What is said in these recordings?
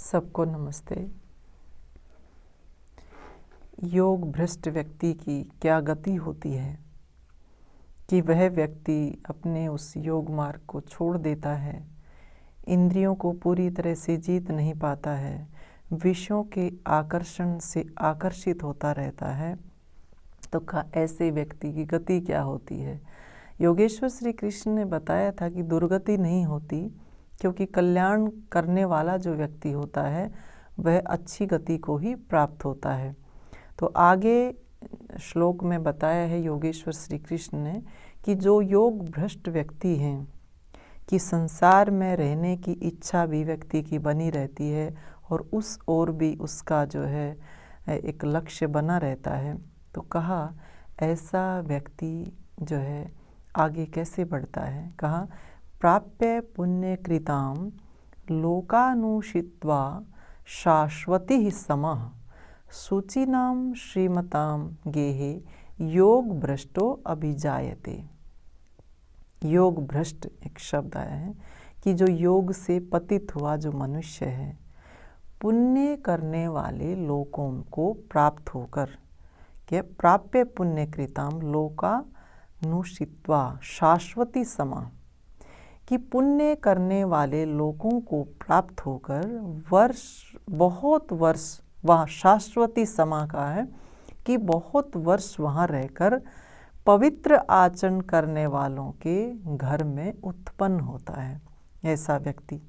सबको नमस्ते। योग भ्रष्ट व्यक्ति की क्या गति होती है कि वह व्यक्ति अपने उस योग मार्ग को छोड़ देता है, इंद्रियों को पूरी तरह से जीत नहीं पाता है, विषयों के आकर्षण से आकर्षित होता रहता है। तो ऐसे व्यक्ति की गति क्या होती है? योगेश्वर श्री कृष्ण ने बताया था कि दुर्गति नहीं होती, क्योंकि कल्याण करने वाला जो व्यक्ति होता है वह अच्छी गति को ही प्राप्त होता है। तो आगे श्लोक में बताया है योगेश्वर श्री कृष्ण ने कि जो योग भ्रष्ट व्यक्ति हैं कि संसार में रहने की इच्छा भी व्यक्ति की बनी रहती है और उस ओर भी उसका जो है एक लक्ष्य बना रहता है। तो कहा ऐसा व्यक्ति जो है आगे कैसे बढ़ता है? कहा प्राप्य पुण्य कृताम लोकानुषित्वा शाश्वती समः शुचिनाम श्रीमताम गेहे योग भ्रष्टो अभिजायते। योग भ्रष्ट एक शब्द आया है कि जो योग से पतित हुआ जो मनुष्य है, पुण्य करने वाले लोकों को प्राप्त होकर के प्राप्य पुण्य कृताम लोकानुषित्वा शाश्वती समा, कि पुण्य करने वाले लोगों को प्राप्त होकर बहुत वर्ष वहाँ शाश्वती समा का है कि बहुत वर्ष वहाँ रहकर पवित्र आचरण करने वालों के घर में उत्पन्न होता है। ऐसा व्यक्ति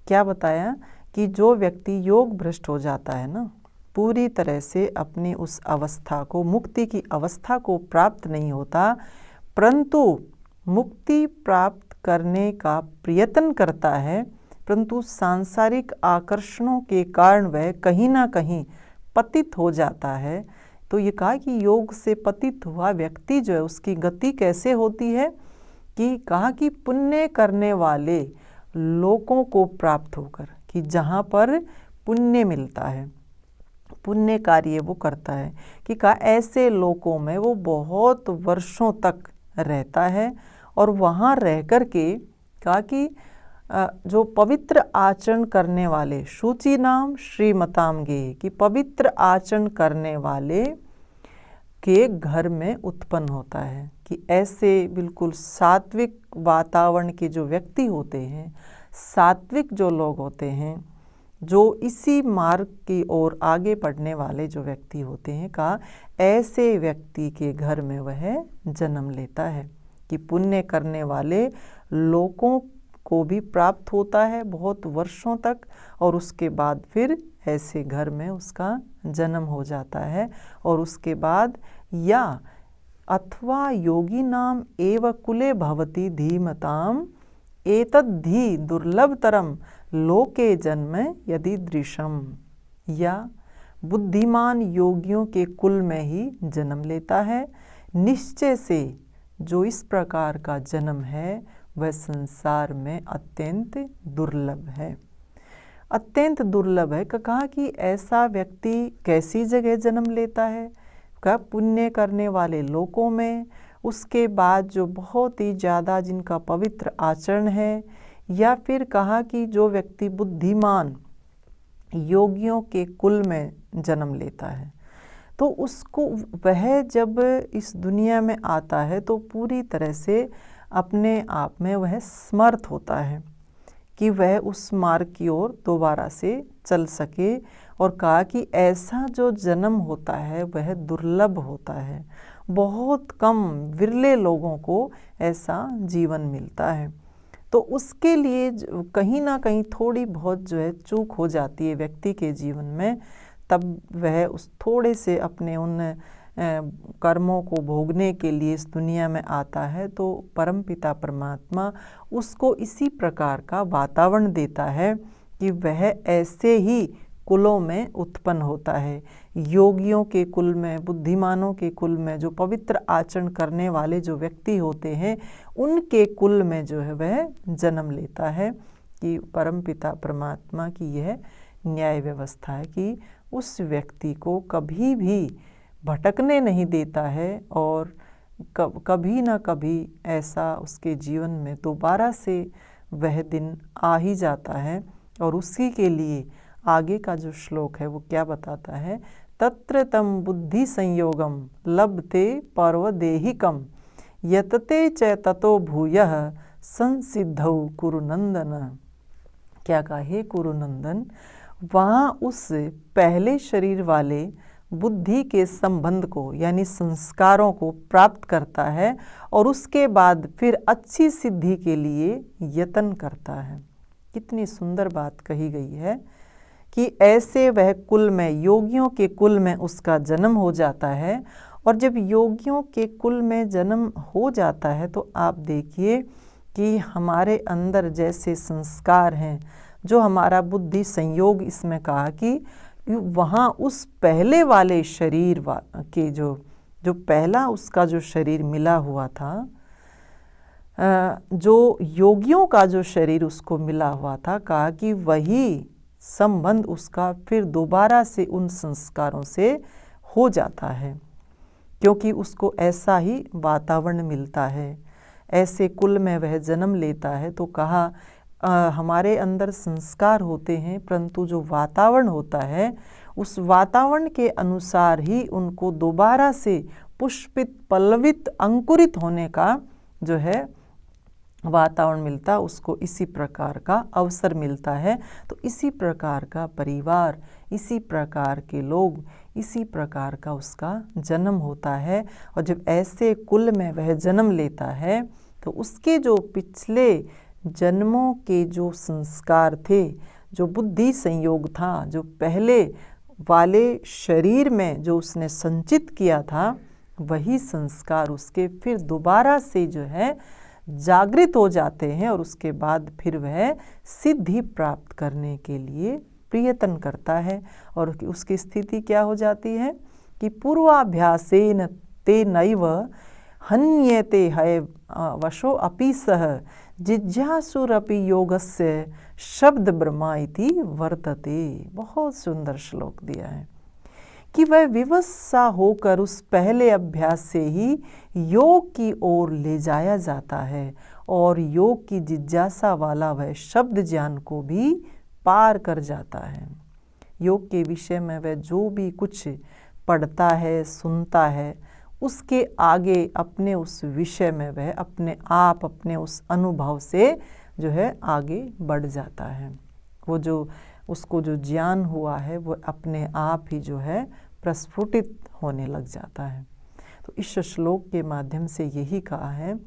क्या बताया कि जो व्यक्ति योग भ्रष्ट हो जाता है ना, पूरी तरह से अपनी उस अवस्था को, मुक्ति की अवस्था को प्राप्त नहीं होता, परंतु मुक्ति प्राप्त करने का प्रयत्न करता है, परंतु सांसारिक आकर्षणों के कारण वह कहीं ना कहीं पतित हो जाता है। तो ये कहा कि योग से पतित हुआ व्यक्ति जो है उसकी गति कैसे होती है कि कहा कि पुण्य करने वाले लोगों को प्राप्त होकर, कि जहाँ पर पुण्य मिलता है, पुण्य कार्य वो करता है, कि कहा ऐसे लोगों में वो बहुत वर्षों तक रहता है और वहाँ रह कर के कहा कि जो पवित्र आचरण करने वाले शुचि नाम श्रीमताम गे, कि पवित्र आचरण करने वाले के घर में उत्पन्न होता है। कि ऐसे बिल्कुल सात्विक वातावरण के जो व्यक्ति होते हैं, सात्विक जो लोग होते हैं, जो इसी मार्ग की ओर आगे बढ़ने वाले जो व्यक्ति होते हैं, कहा ऐसे व्यक्ति के घर में वह जन्म लेता है। कि पुण्य करने वाले लोगों को भी प्राप्त होता है बहुत वर्षों तक, और उसके बाद फिर ऐसे घर में उसका जन्म हो जाता है। और उसके बाद या अथवा योगी नाम एव कुले भवति धीमताम एतद्धि दुर्लभतरम लोके जन्म यदि दृशम, या बुद्धिमान योगियों के कुल में ही जन्म लेता है। निश्चय से जो इस प्रकार का जन्म है वह संसार में अत्यंत दुर्लभ है, अत्यंत दुर्लभ है। कहा कि ऐसा व्यक्ति कैसी जगह जन्म लेता है? कहा पुण्य करने वाले लोगों में, उसके बाद जो बहुत ही ज़्यादा जिनका पवित्र आचरण है, या फिर कहा कि जो व्यक्ति बुद्धिमान योगियों के कुल में जन्म लेता है, तो उसको वह जब इस दुनिया में आता है तो पूरी तरह से अपने आप में वह समर्थ होता है कि वह उस मार्ग की ओर दोबारा से चल सके। और कहा कि ऐसा जो जन्म होता है वह दुर्लभ होता है, बहुत कम विरले लोगों को ऐसा जीवन मिलता है। तो उसके लिए कहीं ना कहीं थोड़ी बहुत जो है चूक हो जाती है व्यक्ति के जीवन में, तब वह उस थोड़े से अपने उन कर्मों को भोगने के लिए इस दुनिया में आता है। तो परमपिता परमात्मा उसको इसी प्रकार का वातावरण देता है कि वह ऐसे ही कुलों में उत्पन्न होता है, योगियों के कुल में, बुद्धिमानों के कुल में, जो पवित्र आचरण करने वाले जो व्यक्ति होते हैं उनके कुल में जो है वह जन्म लेता है। कि परमपिता परमात्मा की यह न्याय व्यवस्था है कि उस व्यक्ति को कभी भी भटकने नहीं देता है, और कभी ना कभी ऐसा उसके जीवन में दोबारा से वह दिन आ ही जाता है। और उसी के लिए आगे का जो श्लोक है वो क्या बताता है, तत्र तम बुद्धि संयोगम लभते पर्वदेहिकम यतते च ततो भूयः संसिद्धौ कुरुनंदन। क्या कहा, हे कुरुनंदन, वहाँ उस पहले शरीर वाले बुद्धि के संबंध को यानी संस्कारों को प्राप्त करता है और उसके बाद फिर अच्छी सिद्धि के लिए यत्न करता है। कितनी सुंदर बात कही गई है कि ऐसे वह कुल में, योगियों के कुल में उसका जन्म हो जाता है। और जब योगियों के कुल में जन्म हो जाता है तो आप देखिए कि हमारे अंदर जैसे संस्कार हैं, जो हमारा बुद्धि संयोग इसमें कहा कि वहाँ उस पहले वाले शरीर के जो पहला उसका जो शरीर मिला हुआ था, जो योगियों का जो शरीर उसको मिला हुआ था, कहा कि वही संबंध उसका फिर दोबारा से उन संस्कारों से हो जाता है, क्योंकि उसको ऐसा ही वातावरण मिलता है, ऐसे कुल में वह जन्म लेता है। तो कहा हमारे अंदर संस्कार होते हैं, परंतु जो वातावरण होता है उस वातावरण के अनुसार ही उनको दोबारा से पुष्पित, पल्लवित, अंकुरित होने का जो है वातावरण मिलता, उसको इसी प्रकार का अवसर मिलता है। तो इसी प्रकार का परिवार, इसी प्रकार के लोग, इसी प्रकार का उसका जन्म होता है। और जब ऐसे कुल में वह जन्म लेता है तो उसके जो पिछले जन्मों के जो संस्कार थे, जो बुद्धि संयोग था, जो पहले वाले शरीर में जो उसने संचित किया था, वही संस्कार उसके फिर दोबारा से जो है जागृत हो जाते हैं और उसके बाद फिर वह सिद्धि प्राप्त करने के लिए प्रयत्न करता है। और उसकी स्थिति क्या हो जाती है कि पूर्वाभ्यासेन तेनैव हन्यते है वशो अपि सह जिज्ञासुरपि योगस्य शब्द ब्रह्मा इति वर्तते। बहुत सुंदर श्लोक दिया है कि वह विवश सा होकर उस पहले अभ्यास से ही योग की ओर ले जाया जाता है और योग की जिज्ञासा वाला वह शब्द ज्ञान को भी पार कर जाता है। योग के विषय में वह जो भी कुछ पढ़ता है, सुनता है, उसके आगे अपने उस विषय में वह अपने आप, अपने उस अनुभव से जो है आगे बढ़ जाता है। वो जो उसको जो ज्ञान हुआ है वो अपने आप ही जो है प्रस्फुटित होने लग जाता है। तो इस श्लोक के माध्यम से यही कहा है,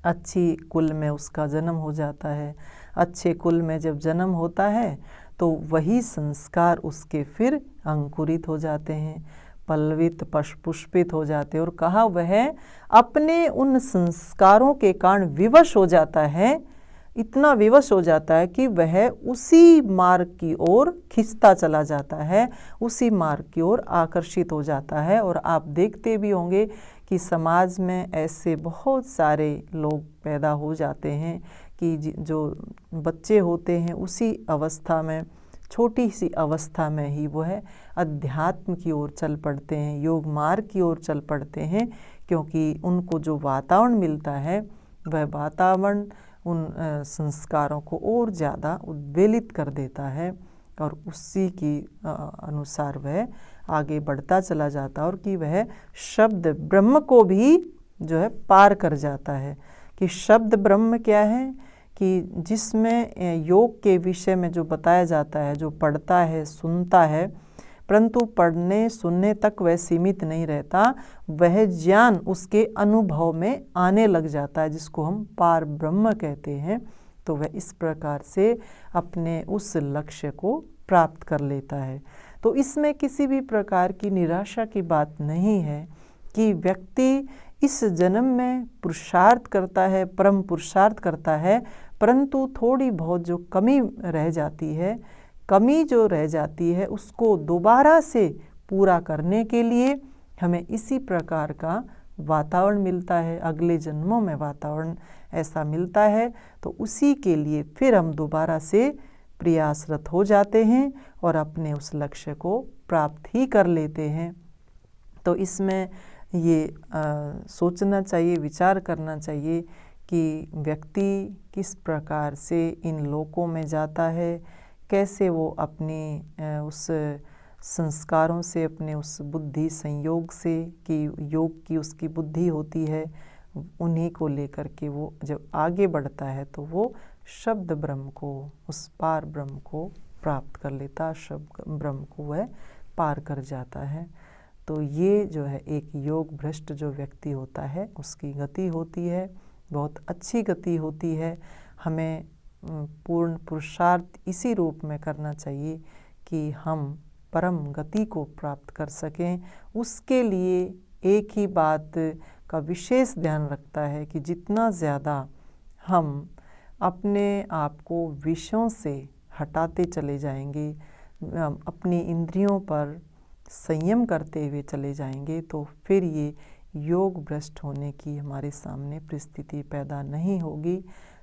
अच्छी कुल में उसका जन्म हो जाता है। अच्छे कुल में जब जन्म होता है तो वही संस्कार उसके फिर अंकुरित हो जाते हैं, पल्लवित, पुष्पित हो जाते हैं। और कहा वह अपने उन संस्कारों के कारण विवश हो जाता है, इतना विवश हो जाता है कि वह उसी मार्ग की ओर खिंचता चला जाता है, उसी मार्ग की ओर आकर्षित हो जाता है। और आप देखते भी होंगे कि समाज में ऐसे बहुत सारे लोग पैदा हो जाते हैं कि जो बच्चे होते हैं उसी अवस्था में, छोटी सी अवस्था में ही वो है अध्यात्म की ओर चल पड़ते हैं, योग मार्ग की ओर चल पड़ते हैं, क्योंकि उनको जो वातावरण मिलता है वह वातावरण उन संस्कारों को और ज़्यादा उद्वेलित कर देता है और उसी की अनुसार वह आगे बढ़ता चला जाता है और कि वह शब्द ब्रह्म को भी जो है पार कर जाता है। कि शब्द ब्रह्म क्या है कि जिसमें योग के विषय में जो बताया जाता है, जो पढ़ता है, सुनता है, परंतु पढ़ने सुनने तक वह सीमित नहीं रहता, वह ज्ञान उसके अनुभव में आने लग जाता है, जिसको हम पार ब्रह्म कहते हैं। तो वह इस प्रकार से अपने उस लक्ष्य को प्राप्त कर लेता है। तो इसमें किसी भी प्रकार की निराशा की बात नहीं है कि व्यक्ति इस जन्म में पुरुषार्थ करता है, परम पुरुषार्थ करता है, परंतु थोड़ी बहुत जो कमी रह जाती है, कमी जो रह जाती है उसको दोबारा से पूरा करने के लिए हमें इसी प्रकार का वातावरण मिलता है, अगले जन्मों में वातावरण ऐसा मिलता है। तो उसी के लिए फिर हम दोबारा से प्रयासरत हो जाते हैं और अपने उस लक्ष्य को प्राप्त ही कर लेते हैं। तो इसमें ये सोचना चाहिए, विचार करना चाहिए कि व्यक्ति किस प्रकार से इन लोकों में जाता है, कैसे वो अपने उस संस्कारों से, अपने उस बुद्धि संयोग से, कि योग की उसकी बुद्धि होती है, उन्हीं को लेकर के वो जब आगे बढ़ता है तो वो शब्द ब्रह्म को, उस पार ब्रह्म को प्राप्त कर लेता, शब्द ब्रह्म को वह पार कर जाता है। तो ये जो है एक योग भ्रष्ट जो व्यक्ति होता है उसकी गति होती है, बहुत अच्छी गति होती है। हमें पूर्ण पुरुषार्थ इसी रूप में करना चाहिए कि हम परम गति को प्राप्त कर सकें। उसके लिए एक ही बात का विशेष ध्यान रखता है कि जितना ज़्यादा हम अपने आप को विषयों से हटाते चले जाएंगे, अपनी इंद्रियों पर संयम करते हुए चले जाएंगे, तो फिर ये योग भ्रष्ट होने की हमारे सामने परिस्थिति पैदा नहीं होगी।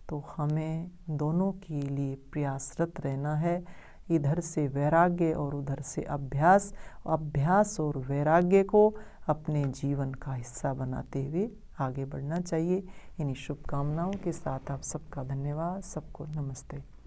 तो हमें दोनों के लिए प्रयासरत रहना है, इधर से वैराग्य और उधर से अभ्यास, अभ्यास और वैराग्य को अपने जीवन का हिस्सा बनाते हुए आगे बढ़ना चाहिए। इन्हीं शुभकामनाओं के साथ आप सबका धन्यवाद, सबको नमस्ते।